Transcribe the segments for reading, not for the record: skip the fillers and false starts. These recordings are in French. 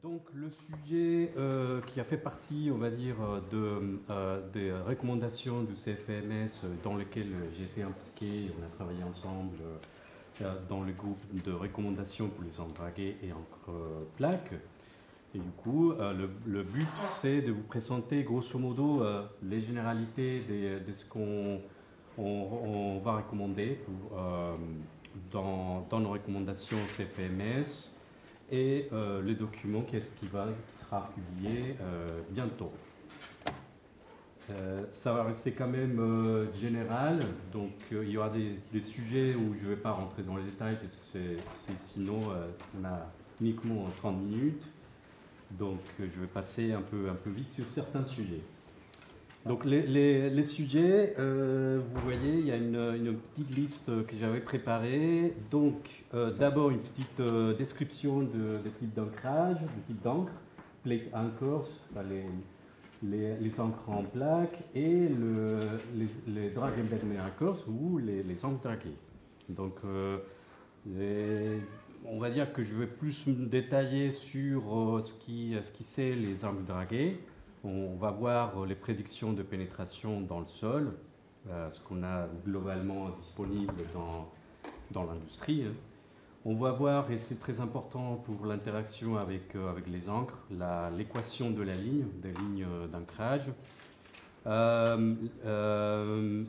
Donc le sujet qui a fait partie, on va dire, des recommandations du CFMS dans lequel j'ai été impliqué, on a travaillé ensemble dans le groupe de recommandations pour les encres draguées et encres plaques. Et du coup, le but, c'est de vous présenter grosso modo les généralités de ce qu'on va recommander dans nos recommandations CFMS et le document qui sera publié bientôt. Ça va rester quand même général, donc il y aura des sujets où je ne vais pas rentrer dans les détails parce que sinon on a uniquement 30 minutes. Donc je vais passer un peu vite sur certains sujets. Donc les sujets, vous voyez, il y a une petite liste que j'avais préparée. Donc d'abord une petite description des types d'ancrage, des types d'encre, plate anchors, les encres en plaques et les drag embedded anchors ou les encres draguées. Donc on va dire que je vais plus me détailler sur ce qui c'est les encres draguées. On va voir les prédictions de pénétration dans le sol, ce qu'on a globalement disponible dans l'industrie. On va voir, et c'est très important pour l'interaction avec les encres, l'équation de des lignes d'ancrage.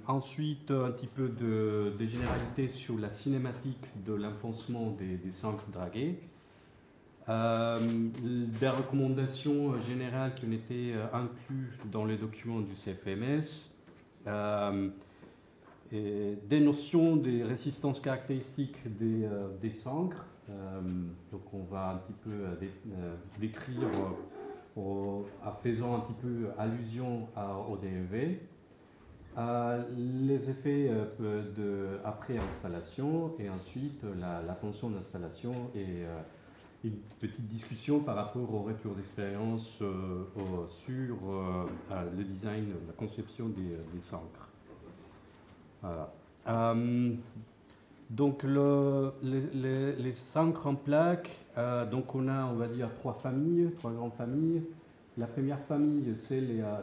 Ensuite, un petit peu de généralité sur la cinématique de l'enfoncement des encres draguées. Des recommandations générales qui ont été incluses dans les documents du CFMS. Et des notions des résistances caractéristiques des encres. Donc on va un petit peu décrire en faisant un petit peu allusion au DEV. Les effets après installation et ensuite la tension d'installation et une petite discussion par rapport au retour d'expérience sur le design, la conception des encres. Voilà. Donc les encres en plaques, donc on va dire trois grandes familles. La première famille, c'est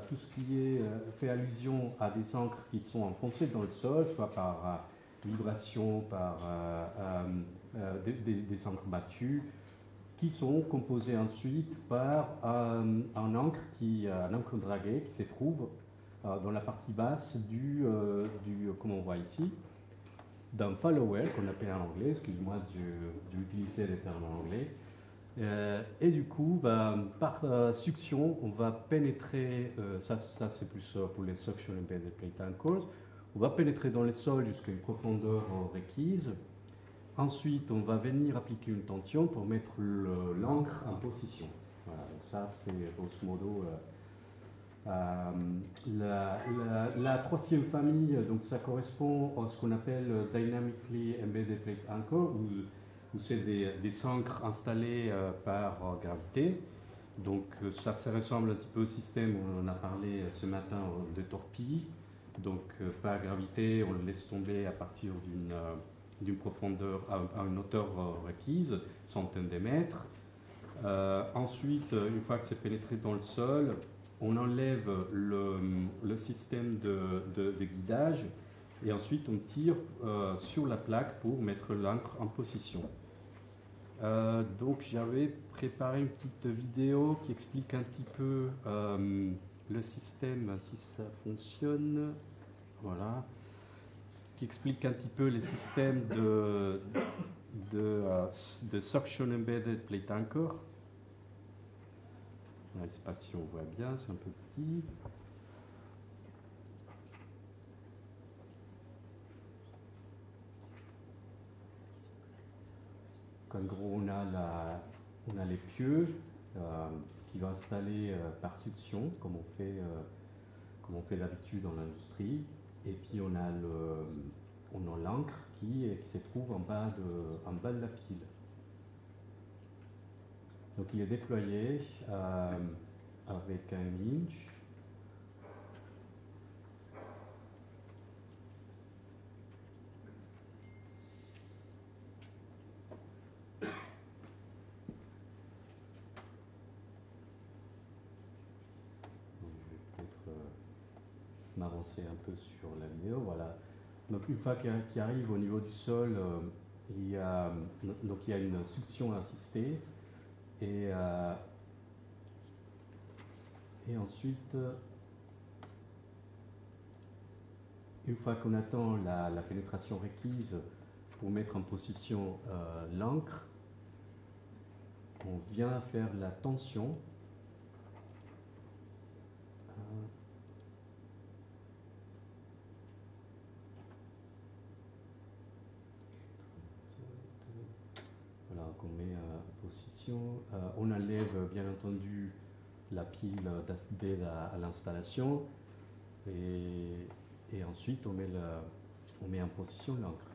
tout ce qui fait allusion à des encres qui sont enfoncées dans le sol, soit par vibration, par des encres battues, qui sont composées ensuite par un encre dragué qui se trouve dans la partie basse comme on voit ici, d'un follower qu'on appelle en anglais, excuse-moi d'utiliser les termes en anglais. Et du coup, par succion, on va pénétrer, ça c'est plus pour les suction embedded plate anchors, on va pénétrer dans les sols jusqu'à une profondeur requise. Ensuite, on va venir appliquer une tension pour mettre l'encre en position. Voilà, donc ça c'est grosso modo la troisième famille. Donc ça correspond à ce qu'on appelle Dynamically Embedded Plate Anchor, où c'est des encres installées par gravité. Donc ça ressemble un petit peu au système, on en a parlé ce matin, de torpille. Donc par gravité, on le laisse tomber à partir d'une profondeur, à une hauteur requise, centaines de mètres. Ensuite, une fois que c'est pénétré dans le sol, on enlève le système de guidage et ensuite on tire sur la plaque pour mettre l'encre en position. Donc j'avais préparé une petite vidéo qui explique un petit peu le système, si ça fonctionne. Voilà. Qui explique un petit peu les systèmes de suction embedded plate anchor. Je ne sais pas si on voit bien, c'est un peu petit. En gros, on a les pieux qui vont installer par succion, comme on fait d'habitude dans l'industrie. Et puis on a l'encre qui se trouve en bas de la pile. Donc il est déployé avec un winch. avancer un peu sur la vidéo. Voilà. Donc une fois qu'il arrive au niveau du sol, il y a une succion assistée et ensuite, une fois qu'on attend la pénétration requise pour mettre en position l'encre, on vient faire la tension. Voilà, qu'on met en position. On enlève bien entendu la pile d'aide à l'installation et ensuite on met en position l'encre.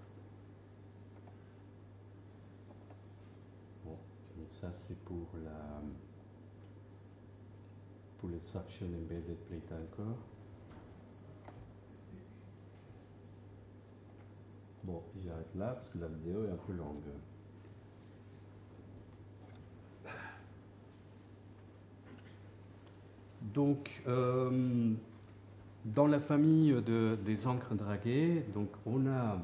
Bon, ça c'est pour les Suction Embedded Plate Anchor. Bon, j'arrête là parce que la vidéo est un peu longue. Donc, dans la famille des encres draguées, donc on a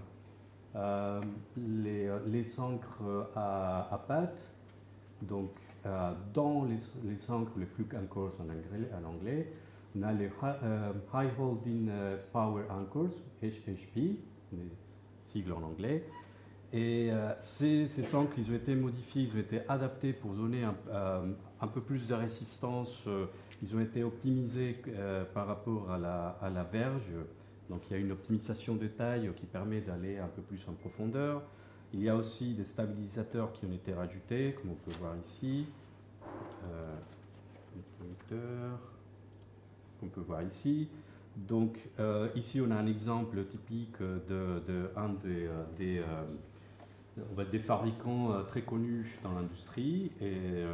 les encres à pattes. Donc, dans les encres, les fluke anchors en anglais, on a les High Holding Power Anchors, HHP, les sigles en anglais. Et ces encres, ils ont été modifiés, ils ont été adaptés pour donner un peu plus de résistance. Ils ont été optimisés par rapport à la verge. Donc il y a une optimisation de taille qui permet d'aller un peu plus en profondeur. Il y a aussi des stabilisateurs qui ont été rajoutés, comme on peut voir ici. On peut voir ici. Donc ici on a un exemple typique d'un des fabricants très connus dans l'industrie. Et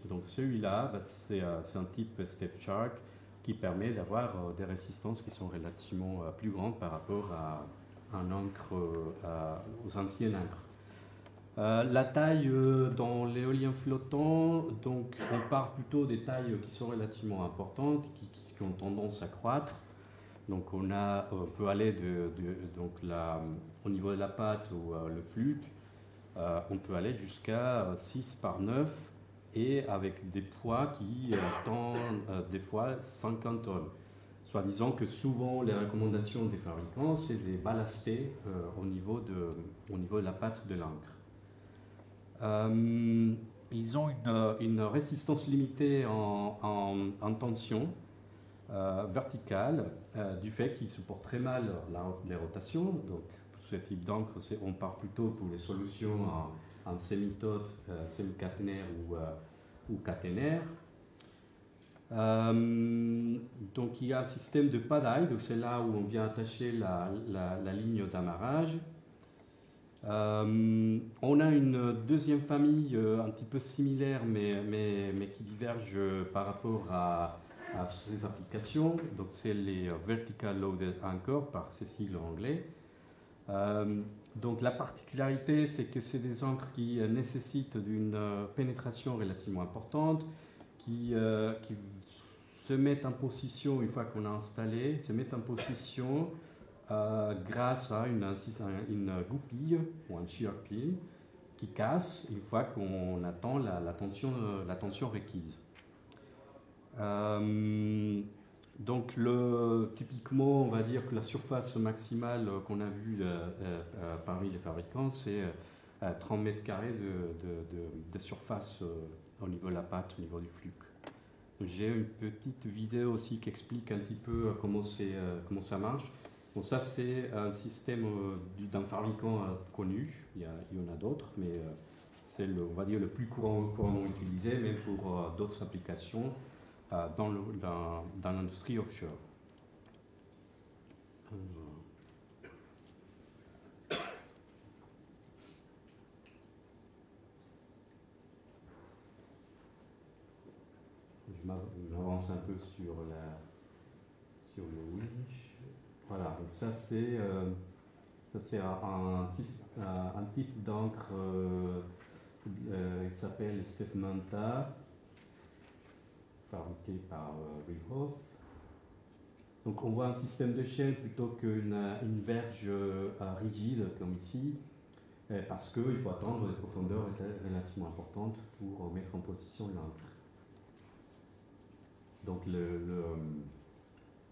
donc celui-là, c'est un type Step Shark qui permet d'avoir des résistances qui sont relativement plus grandes par rapport à un encre, aux anciennes encres. La taille dans l'éolien flottant, donc on part plutôt des tailles qui sont relativement importantes, qui ont tendance à croître. Donc on peut aller au niveau de la pâte ou le fluke, on peut aller jusqu'à 6 par 9 et avec des poids qui tendent des fois 50 tonnes. Soit disant que souvent les recommandations des fabricants, c'est de les ballaster au niveau de la pâte de l'encre. Ils ont une résistance limitée en tension verticale du fait qu'ils supportent très mal les rotations. Donc pour ce type d'encre, on part plutôt pour les solutions en semi-tôte, semi-caténaire ou caténaire. Donc il y a un système de padaille, donc c'est là où on vient attacher la ligne d'amarrage. On a une deuxième famille un petit peu similaire mais qui diverge par rapport à ces applications. Donc c'est les Vertical Loaded Anchor par ces sigles anglais. Donc la particularité, c'est que c'est des encres qui nécessitent d'une pénétration relativement importante, qui se mettent en position une fois qu'on a installé, se mettent en position grâce à une goupille ou un shear pin qui casse une fois qu'on attend la tension requise. Donc typiquement, on va dire que la surface maximale qu'on a vue parmi les fabricants, c'est 30 mètres carrés de surface au niveau de la pâte, au niveau du fluke. J'ai une petite vidéo aussi qui explique un petit peu comment ça marche. Bon, ça c'est un système d'un fabricant connu, il y en a d'autres, mais c'est on va dire le plus couramment utilisé, même pour d'autres applications dans l'industrie offshore. Je m'avance un peu sur le winch. Voilà, donc ça c'est un type d'encre qui s'appelle Stef Manta, fabriqué par Rihoff. Donc on voit un système de chaîne plutôt qu'une verge rigide comme ici, parce qu'il faut attendre des profondeurs relativement importantes pour mettre en position l'encre. Donc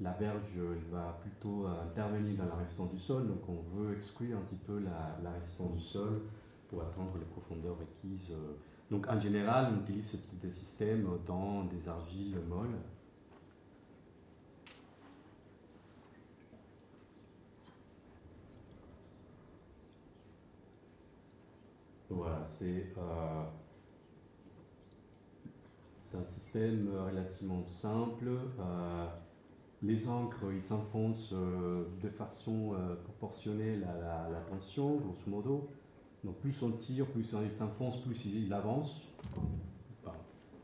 la verge va plutôt intervenir dans la résistance du sol, donc on veut exclure un petit peu la résistance du sol pour atteindre les profondeurs requises. Donc en général, on utilise ce type de système dans des argiles molles. Voilà, c'est un système relativement simple. Les encres, ils s'enfoncent de façon proportionnelle à la tension, grosso modo. Donc plus on tire, plus il s'enfonce, plus il avance.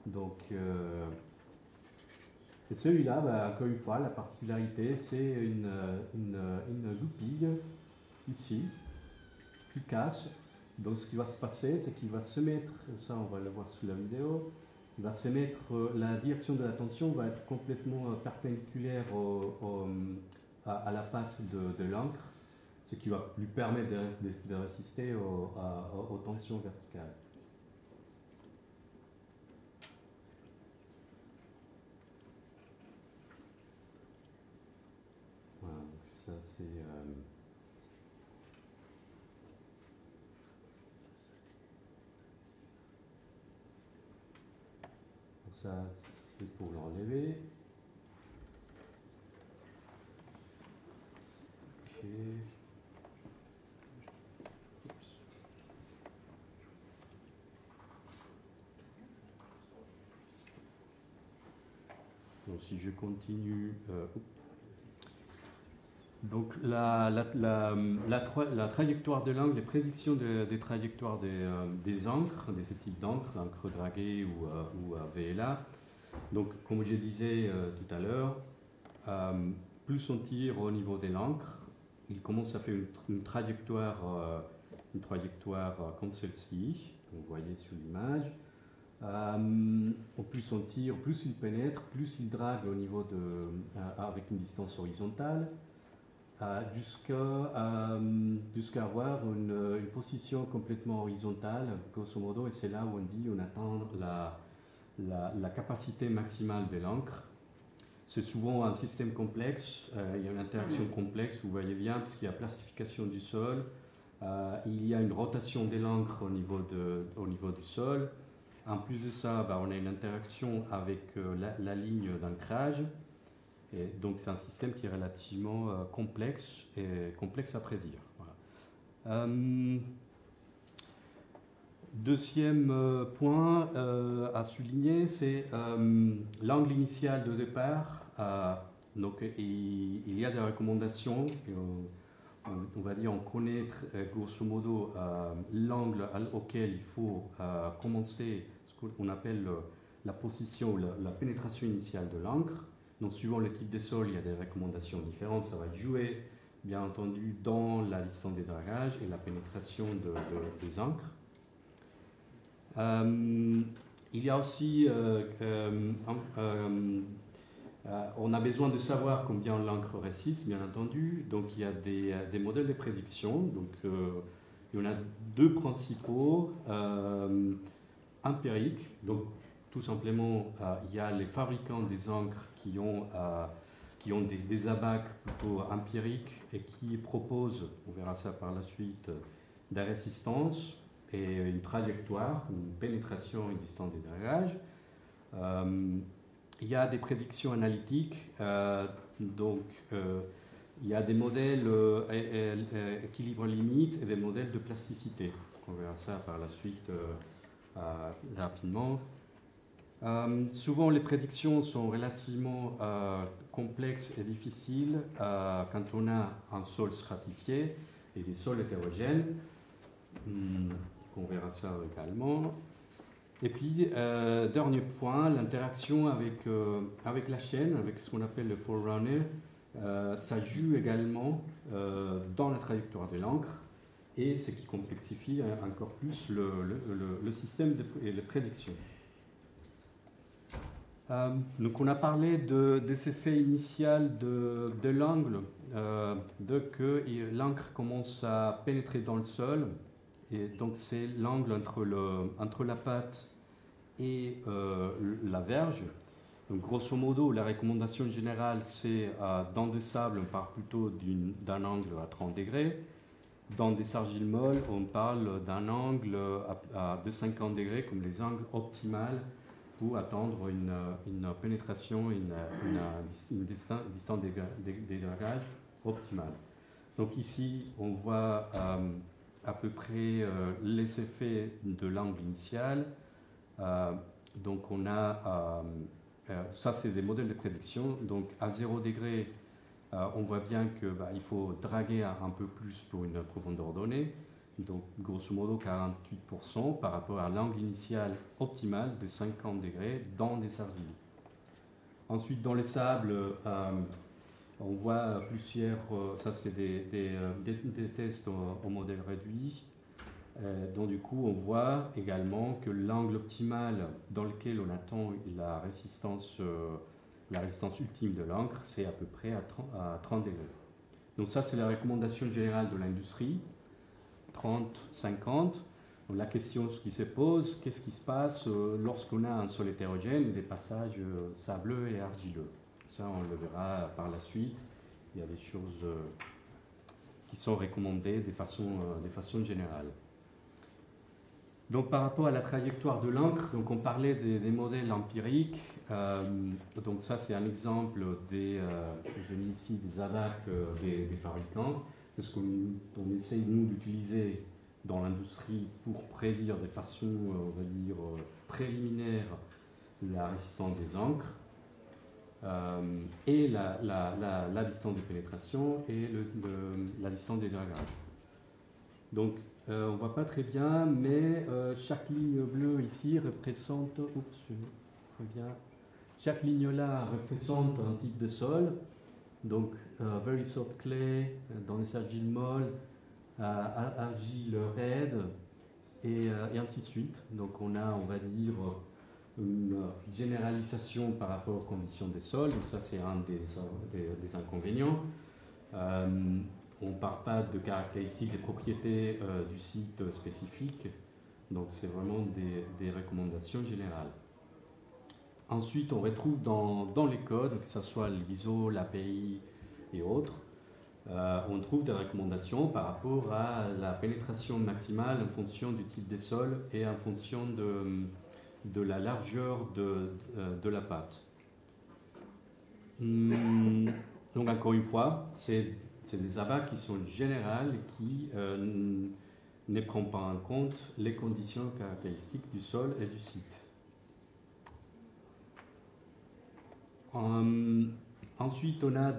Donc, et celui-là, encore une fois, la particularité, c'est une goupille ici qui casse. Donc ce qui va se passer, c'est qu'il va se mettre, ça on va le voir sous la vidéo, il va se mettre, la direction de la tension va être complètement perpendiculaire à la patte de l'encre, ce qui va lui permettre de résister aux tensions verticales. Voilà, donc ça c'est... ça c'est pour l'enlever. Ok. Donc si je continue, donc la trajectoire de l'encre, les prédictions des trajectoires des encres, de ce type d'encre, encre draguée ou VLA. Donc comme je disais tout à l'heure, plus on tire au niveau de l'encre, il commence à faire une trajectoire comme celle-ci, que vous voyez sur l'image. Plus on tire, plus il pénètre, plus il drague au niveau avec une distance horizontale, jusqu'à avoir une position complètement horizontale, grosso modo, et c'est là où on dit on atteint la capacité maximale de l'encre. C'est souvent un système complexe, il y a une interaction complexe, vous voyez bien, parce qu'il y a plastification du sol, il y a une rotation de l'encre au niveau du sol. En plus de ça, on a une interaction avec la ligne d'ancrage. Et donc c'est un système qui est relativement complexe et complexe à prédire. Voilà. Deuxième point à souligner, c'est l'angle initial de départ. Donc il y a des recommandations. On va dire, on connaît grosso modo l'angle auquel il faut commencer ce qu'on appelle la position ou la pénétration initiale de l'encre. Donc suivant le type de sol, il y a des recommandations différentes. Ça va jouer, bien entendu, dans la distance des dragages et la pénétration des encres. Il y a aussi on a besoin de savoir combien l'encre résiste, bien entendu. Donc il y a des modèles de prédiction. Donc il y en a deux principaux empiriques. Donc tout simplement, il y a les fabricants des encres qui ont des abacs plutôt empiriques et qui proposent, on verra ça par la suite, des résistances et une trajectoire, une pénétration et une distance des dragages. Il y a des prédictions analytiques, donc il y a des modèles équilibre limite et des modèles de plasticité. On verra ça par la suite rapidement. Souvent les prédictions sont relativement complexes et difficiles quand on a un sol stratifié et des sols hétérogènes. On verra ça également. Et puis, dernier point, l'interaction avec la chaîne, avec ce qu'on appelle le forerunner, ça joue également dans la trajectoire de l'encre, et ce qui complexifie encore plus le système de prédiction. Donc on a parlé des effets initiaux de l'angle, de que l'encre commence à pénétrer dans le sol, et donc c'est l'angle entre la pâte et la verge. Donc grosso modo, la recommandation générale, c'est dans des sables, on parle plutôt d'un angle à 30 degrés. Dans des argiles molles, on parle d'un angle de 50 degrés, comme les angles optimales pour atteindre une pénétration, une distance dégagage optimale. Donc ici, on voit à peu près les effets de l'angle initial. Donc on a, ça c'est des modèles de prédiction, donc à 0 degré, on voit bien qu'il faut draguer un peu plus pour une profondeur donnée, donc grosso modo 48% par rapport à l'angle initial optimal de 50 degrés dans des argiles. Ensuite, dans les sables, on voit plusieurs, ça c'est des tests au modèle réduit, donc du coup on voit également que l'angle optimal dans lequel on attend la résistance ultime de l'encre, c'est à peu près à 30 degrés. Donc ça, c'est la recommandation générale de l'industrie, 30-50. La question qui se pose, qu'est-ce qui se passe lorsqu'on a un sol hétérogène, des passages sableux et argileux? Ça, on le verra par la suite. Il y a des choses qui sont recommandées de façon générale. Donc par rapport à la trajectoire de l'encre, donc on parlait des modèles empiriques. Donc ça c'est un exemple j'ai mis ici des abacs des fabricants. C'est ce qu'on essaye nous d'utiliser dans l'industrie pour prédire de façon, on va dire, préliminaire la résistance des encres et la distance de pénétration et la distance des dragages. Donc on ne voit pas très bien, mais chaque ligne bleue ici représente, chaque ligne là représente un type de sol. Donc very soft clay dans les argiles molles, argile raide et ainsi de suite. Donc on a, on va dire, une généralisation par rapport aux conditions des sols. Donc ça c'est un des inconvénients. On ne parle pas de caractéristiques, des propriétés du site spécifique, donc c'est vraiment des recommandations générales. Ensuite, on retrouve dans les codes, que ce soit l'ISO, l'API et autres, on trouve des recommandations par rapport à la pénétration maximale en fonction du type des sols et en fonction de la largeur de la pâte. Donc encore une fois, c'est des abacs qui sont générales et qui ne prennent pas en compte les conditions caractéristiques du sol et du site. Ensuite, on a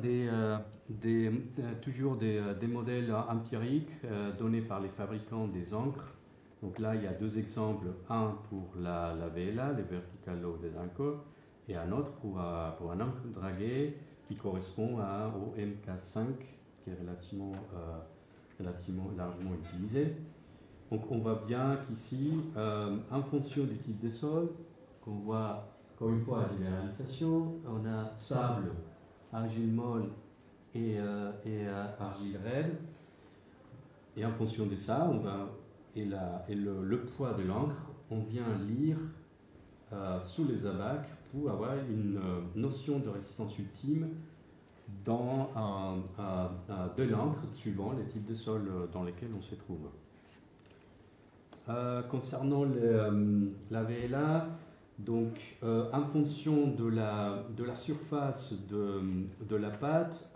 toujours des modèles empiriques donnés par les fabricants des encres. Donc là, il y a deux exemples, un pour la VLA, les Vertical Loaded Anchor, et un autre pour un encre dragué qui correspond au MK5, qui est relativement largement utilisé. Donc on voit bien qu'ici, en fonction du type de sol, qu'on voit encore une fois la généralisation, on a sable, argile molle et argile raide. Et en fonction de ça, le poids de l'encre, on vient lire sous les abacs pour avoir une notion de résistance ultime de l'encre suivant les types de sols dans lesquels on se trouve. Concernant la VLA, donc en fonction de la surface de la pâte,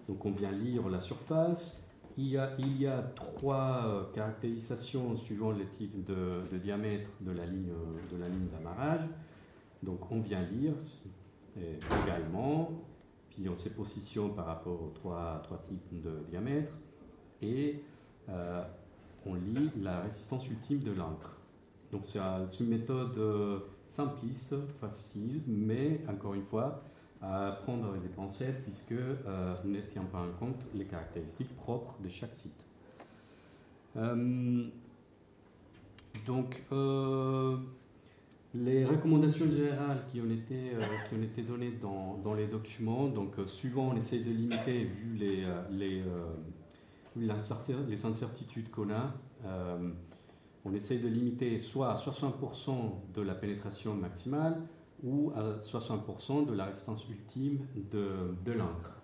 donc on vient lire la surface. Il y a trois caractérisations suivant les types de diamètre de la ligne d'amarrage. Donc on vient lire également, puis on se positionne par rapport aux trois types de diamètre et on lit la résistance ultime de l'encre. Donc c'est une méthode simpliste, facile, mais encore une fois, à prendre avec des pincettes puisque ne tient pas en compte les caractéristiques propres de chaque site. Donc Les recommandations générales qui ont été données dans les documents, donc suivant on essaie de limiter, vu les incertitudes qu'on a, on essaie de limiter soit à 60% de la pénétration maximale ou à 60% de la résistance ultime de l'encre.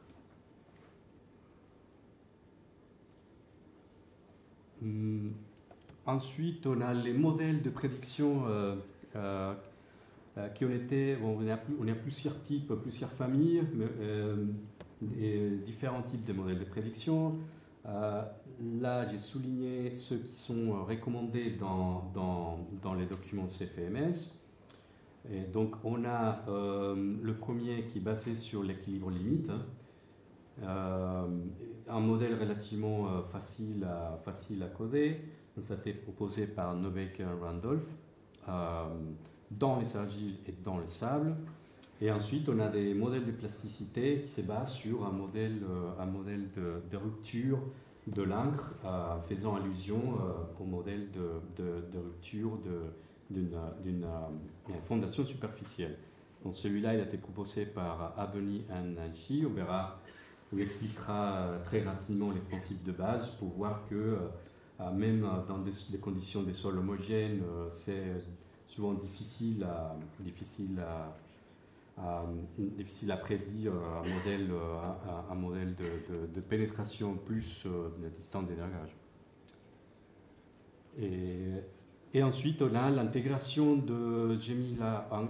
Ensuite, on a les modèles de prédiction qui ont été, bon, on a plusieurs types, plusieurs familles, et différents types de modèles de prédiction. Là, j'ai souligné ceux qui sont recommandés dans les documents CFMS. Et donc, on a le premier qui est basé sur l'équilibre limite, un modèle relativement facile à coder. Ça a été proposé par Novak et Randolph dans les argiles et dans le sable. Et ensuite, on a des modèles de plasticité qui se basent sur un modèle de rupture de l'encre, faisant allusion au modèle de rupture d'une fondation superficielle. Donc celui-là, il a été proposé par Abeni et Nanchi. On expliquera très rapidement les principes de base pour voir que même dans des conditions de sol homogènes, c'est souvent difficile à prédire un modèle de pénétration plus distant d'énergie. Et ensuite, on a l'intégration j'ai mis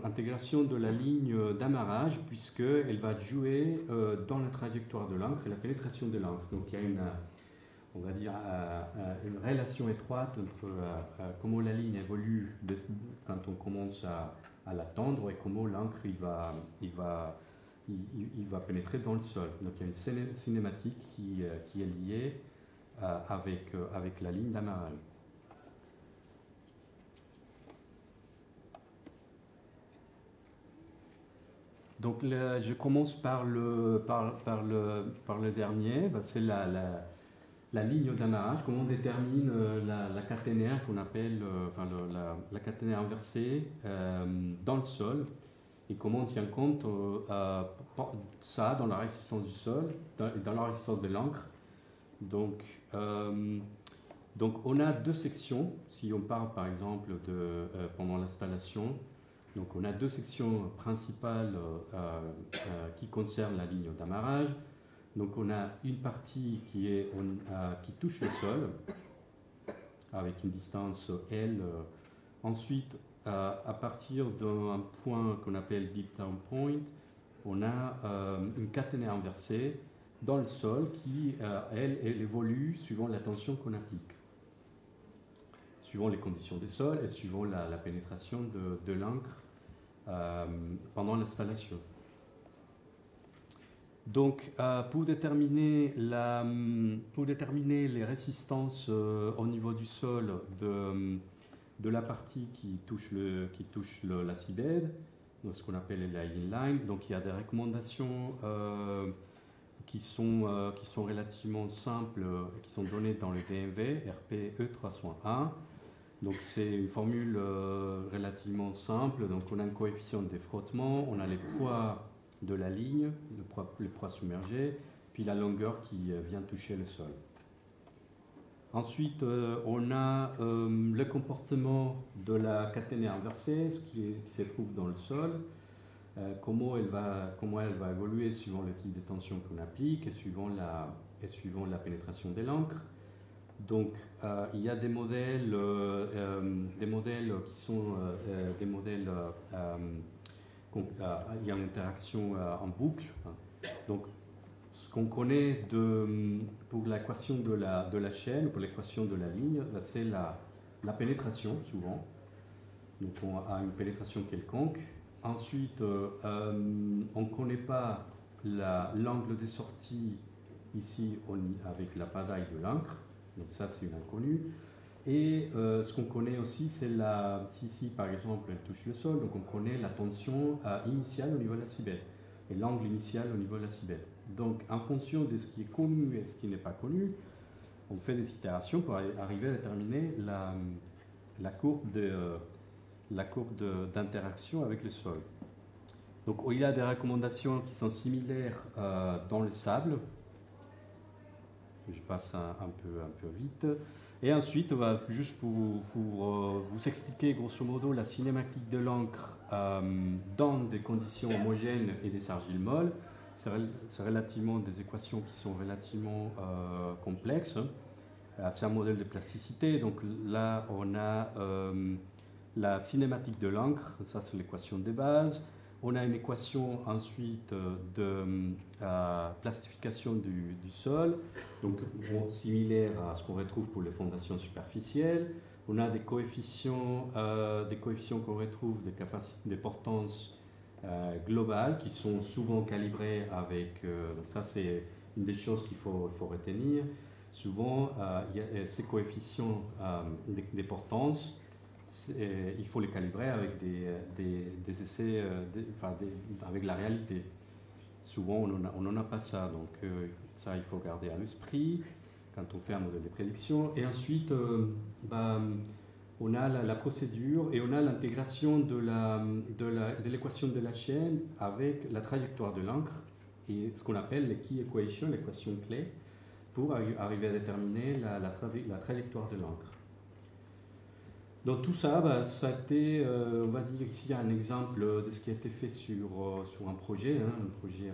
l'intégration de la ligne d'amarrage, puisqu'elle va jouer dans la trajectoire de l'encre et la pénétration de l'encre. Donc il y a on va dire, une relation étroite entre comment la ligne évolue quand on commence à la tendre et comment l'encre il va pénétrer dans le sol. Donc il y a une cinématique qui est liée avec la ligne d'amarrage. Donc je commence par le dernier, c'est la ligne d'amarrage. Comment on détermine la caténaire qu'on appelle la caténaire inversée dans le sol, et comment on tient compte ça dans la résistance du sol, dans la résistance de l'encre. Donc on a deux sections. Si on parle par exemple pendant l'installation, donc on a deux sections principales qui concernent la ligne d'amarrage. Donc on a une partie qui touche le sol avec une distance L. Ensuite, à partir d'un point qu'on appelle deep down point, on a une caténaire inversée dans le sol qui, elle évolue suivant la tension qu'on applique, suivant les conditions des sols et suivant la pénétration de l'encre pendant l'installation. Donc, pour déterminer les résistances au niveau du sol de la partie qui touche l'acide, ce qu'on appelle les lying lines, donc il y a des recommandations qui sont relativement simples, qui sont données dans le DMV, RPE301. Donc c'est une formule relativement simple. Donc on a un coefficient de frottement, on a les poids de la ligne, le poids submergé, puis la longueur qui vient toucher le sol. Ensuite, on a le comportement de la caténaire inversée, ce qui se trouve dans le sol, comment elle va évoluer suivant le type de tension qu'on applique et suivant la pénétration de l'encre. Donc, il y a des modèles qui sont des modèles il y a une interaction en boucle. Donc, ce qu'on connaît pour l'équation de la chaîne, pour l'équation de la ligne, c'est la pénétration, souvent. Donc, on a une pénétration quelconque. Ensuite, on ne connaît pas l'angle de sortie ici avec la padaille de l'encre. Donc, ça, c'est une inconnue. Et ce qu'on connaît aussi, c'est ici, par exemple, elle touche le sol, donc on connaît la tension initiale au niveau de la cibette et l'angle initial au niveau de la cibette. Donc, en fonction de ce qui est connu et ce qui n'est pas connu, on fait des itérations pour arriver à déterminer la courbe la courbe d'interaction avec le sol. Donc il y a des recommandations qui sont similaires dans le sable. Je passe un peu vite. Et ensuite, juste pour vous expliquer grosso modo la cinématique de l'encre dans des conditions homogènes et des argiles molles, c'est relativement des équations qui sont relativement complexes. C'est un modèle de plasticité. Donc là, on a la cinématique de l'encre, ça c'est l'équation de base. On a une équation ensuite de plastification du sol, donc similaire à ce qu'on retrouve pour les fondations superficielles. On a des coefficients qu'on retrouve, des portances globales qui sont souvent calibrées avec. Donc ça c'est une des choses qu'il faut retenir. Souvent, il y a ces coefficients des portances. Il faut les calibrer avec des essais, avec la réalité. Souvent, on n'en a pas ça, donc ça, il faut garder à l'esprit quand on fait un modèle de prédiction. Et ensuite, on a la procédure et on a l'intégration de l'équation de la chaîne avec la trajectoire de l'encre et ce qu'on appelle les key equation, l'équation clé, pour arriver à déterminer la trajectoire de l'encre. Donc tout ça, ça a été, on va dire ici un exemple de ce qui a été fait sur un projet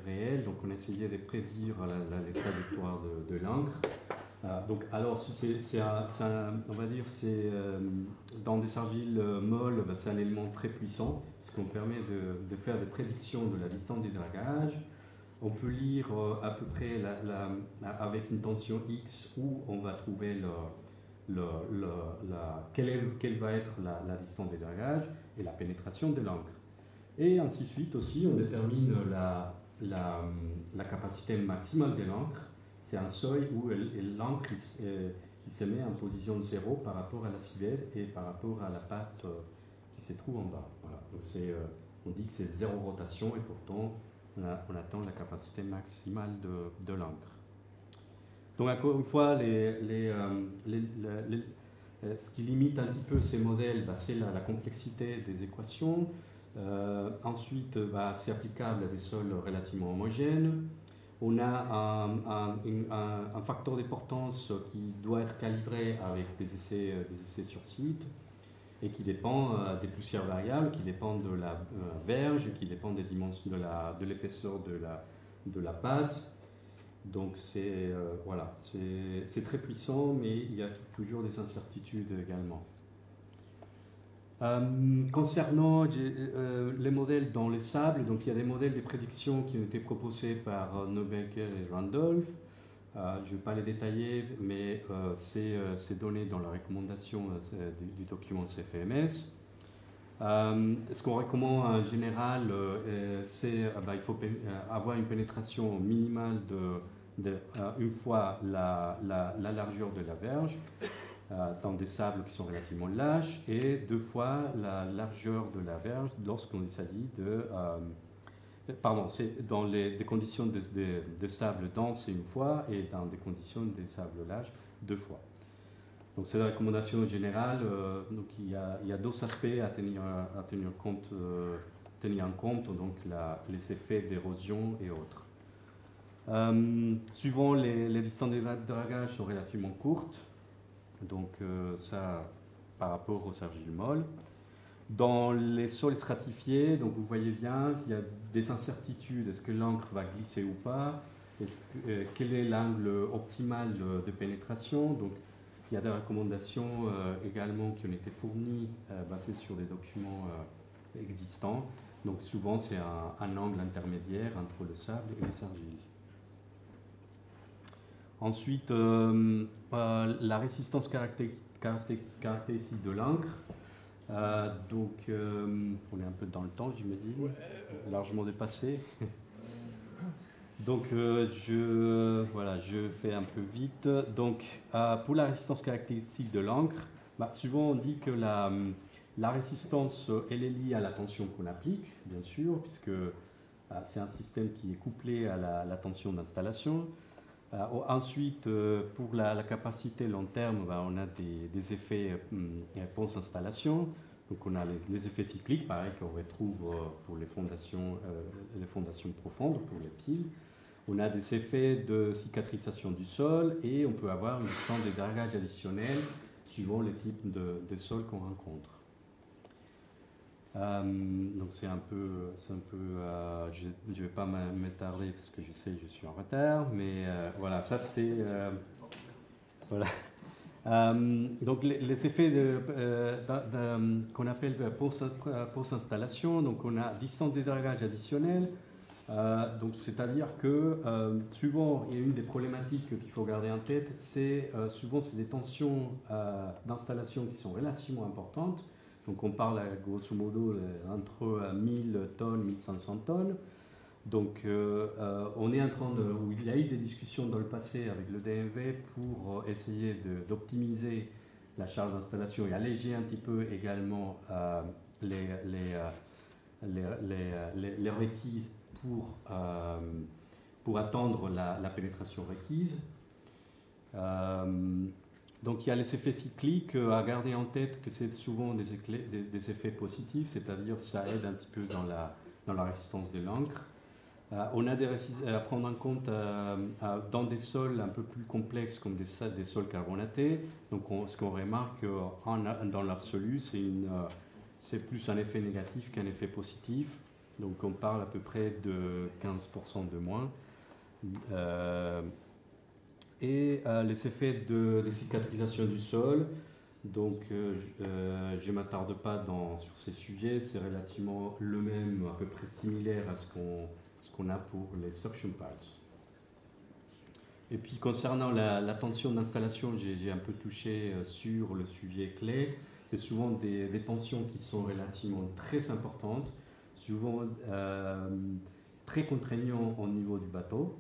réel. Donc on essayait de prédire les trajectoires de l'encre. Donc alors, on va dire, dans des argiles molles, c'est un élément très puissant, puisqu'on permet de faire des prédictions de la distance des dragages. On peut lire à peu près avec une tension X où on va trouver quelle va être la distance des dragages et la pénétration de l'encre. Et ainsi de suite aussi, on détermine la capacité maximale de l'encre. C'est un seuil où l'encre se met en position 0 par rapport à la civette et par rapport à la pâte qui se trouve en bas. Voilà. Donc on dit que c'est 0 rotation et pourtant on attend la capacité maximale de l'encre. Donc encore une fois, ce qui limite un petit peu ces modèles, c'est la complexité des équations. Ensuite, c'est applicable à des sols relativement homogènes. On a un facteur de portance qui doit être calibré avec des essais sur site et qui dépend des poussières variables, qui dépendent de la verge, qui dépendent des dimensions de l'épaisseur de la pâte. Donc c'est très puissant, mais il y a toujours des incertitudes également. Concernant les modèles dans les sables, donc il y a des modèles de prédiction qui ont été proposés par Neuberger et Randolph. Je ne vais pas les détailler, mais c'est donné dans la recommandation du document CFMS. Ce qu'on recommande en général, c'est il faut avoir une pénétration minimale une fois la largeur de la verge dans des sables qui sont relativement lâches et 2 fois la largeur de la verge lorsqu'on s'agit c'est dans des conditions de sable dense 1 fois et dans des conditions de sable lâche 2 fois. Donc c'est la recommandation générale. Donc il y a 2 aspects à tenir en compte, donc les effets d'érosion et autres. Suivant les distances de dragage sont relativement courtes, donc ça par rapport aux argiles molles. Dans les sols stratifiés, donc vous voyez bien, il y a des incertitudes. Est-ce que l'encre va glisser ou pas? Quel est l'angle optimal de pénétration? Donc, il y a des recommandations également qui ont été fournies basées sur des documents existants. Donc souvent, c'est un angle intermédiaire entre le sable et les argiles. Ensuite, la résistance caractéristique de l'encre. Donc, on est un peu dans le temps, j'imagine, largement dépassé. Donc, je fais un peu vite. Donc, pour la résistance caractéristique de l'encre, souvent on dit que la résistance, elle est liée à la tension qu'on applique, bien sûr, puisque c'est un système qui est couplé à la tension d'installation. Ensuite, pour la capacité long terme, on a des effets post-installation. Donc on a les effets cycliques, pareil, qu'on retrouve pour les fondations profondes, pour les piles. On a des effets de cicatrisation du sol et on peut avoir une descente des dragages additionnels suivant les types de sols qu'on rencontre. Donc c'est un peu je ne vais pas m'attarder parce que je sais que je suis en retard, mais voilà, ça c'est voilà. Donc les effets qu'on appelle post-installation, donc on a distance des dragages additionnels, donc c'est-à-dire que souvent il y a une des problématiques qu'il faut garder en tête, c'est souvent c'est des tensions d'installation qui sont relativement importantes. Donc on parle grosso modo entre 1000 tonnes, 1500 tonnes. Donc on est en train où il y a eu des discussions dans le passé avec le DNV pour essayer d'optimiser la charge d'installation et alléger un petit peu également les requises pour attendre la pénétration requise. Donc il y a les effets cycliques à garder en tête que c'est souvent des effets positifs, c'est-à-dire ça aide un petit peu dans la résistance de l'encre. On a à prendre en compte dans des sols un peu plus complexes comme des sols carbonatés. Donc ce qu'on remarque dans l'absolu, c'est plus un effet négatif qu'un effet positif. Donc on parle à peu près de 15% de moins. Et les effets de cicatrisation du sol, donc je ne m'attarde pas sur ces sujets, c'est relativement le même, à peu près similaire à ce qu'on a pour les suction piles. Et puis concernant la tension d'installation, j'ai un peu touché sur le sujet clé. C'est souvent des tensions qui sont relativement très importantes, souvent très contraignantes au niveau du bateau.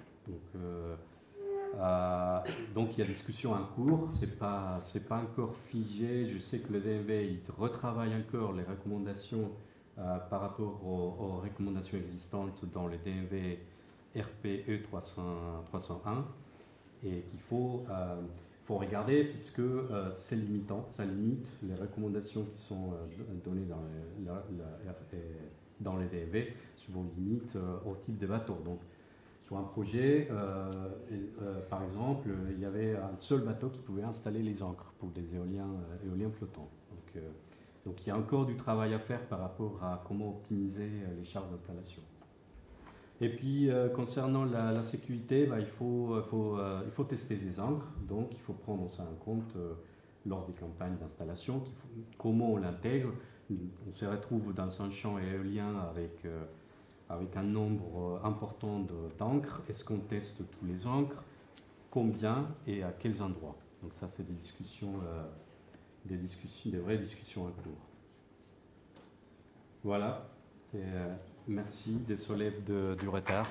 Donc il y a des discussions en cours, c'est pas encore figé. Je sais que le DNV il retravaille encore les recommandations par rapport aux recommandations existantes dans le DNV RPE 301 et qu'il faut regarder puisque c'est limitant, ça limite les recommandations qui sont données dans les DNV, souvent limitent au type de bateau. Donc, sur un projet, par exemple, il y avait un seul bateau qui pouvait installer les ancres pour des éoliens flottants. Donc il y a encore du travail à faire par rapport à comment optimiser les charges d'installation. Et puis concernant la sécurité, il faut tester des ancres, donc il faut prendre ça en compte lors des campagnes d'installation, comment on l'intègre. On se retrouve dans un champ éolien avec un nombre important d'ancres. Est-ce qu'on teste tous les ancres? Combien et à quels endroits? Donc ça, c'est des vraies discussions en cours. Voilà. Merci, désolé du retard.